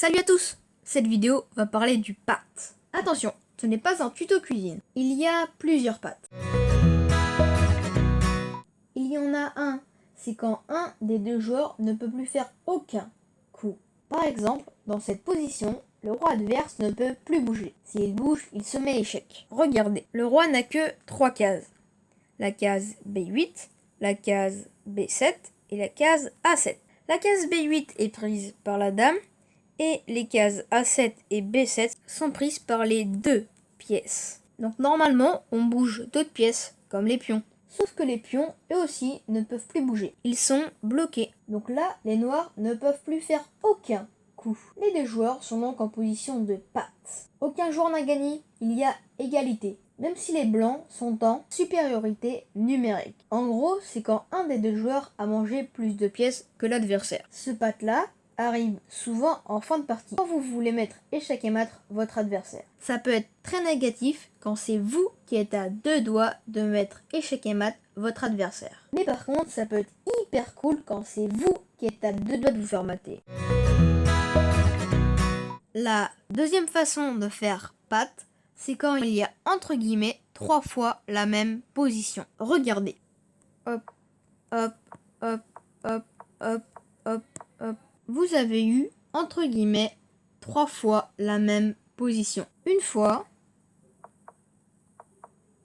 Salut à tous! Cette vidéo va parler du patte. Attention, ce n'est pas un tuto cuisine. Il y a plusieurs pattes. Il y en a un, c'est quand un des deux joueurs ne peut plus faire aucun coup. Par exemple, dans cette position, le roi adverse ne peut plus bouger. S'il bouge, il se met échec. Regardez, le roi n'a que 3 cases. La case B8, la case B7 et la case A7. La case B8 est prise par la dame et les cases A7 et B7 sont prises par les deux pièces. Donc normalement, on bouge d'autres pièces, comme les pions. Sauf que les pions, eux aussi, ne peuvent plus bouger. Ils sont bloqués. Donc là, les noirs ne peuvent plus faire aucun coup. Les deux joueurs sont donc en position de patte. Aucun joueur n'a gagné, il y a égalité. Même si les blancs sont en supériorité numérique. En gros, c'est quand un des deux joueurs a mangé plus de pièces que l'adversaire. Ce patte-là arrive souvent en fin de partie, quand vous voulez mettre échec et mat votre adversaire. Ça peut être très négatif quand c'est vous qui êtes à 2 doigts de mettre échec et mat votre adversaire. Mais par contre, ça peut être hyper cool quand c'est vous qui êtes à 2 doigts de vous faire mater. La deuxième façon de faire patte, c'est quand il y a entre guillemets 3 fois la même position. Regardez. Hop, hop, hop, hop, hop, hop, hop. Vous avez eu, entre guillemets, 3 fois la même position. Une fois,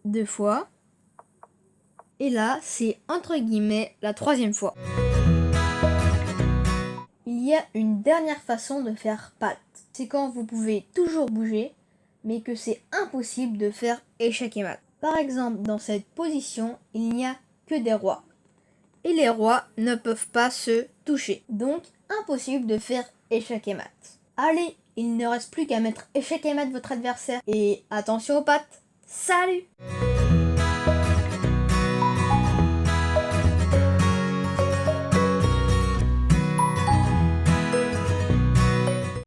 2 fois, et là, c'est entre guillemets la 3e fois. Il y a une dernière façon de faire patte. C'est quand vous pouvez toujours bouger, mais que c'est impossible de faire échec et mat. Par exemple, dans cette position, il n'y a que des rois. Et les rois ne peuvent pas se toucher. Donc, impossible de faire échec et mat. Allez, il ne reste plus qu'à mettre échec et mat votre adversaire. Et attention aux pattes. Salut!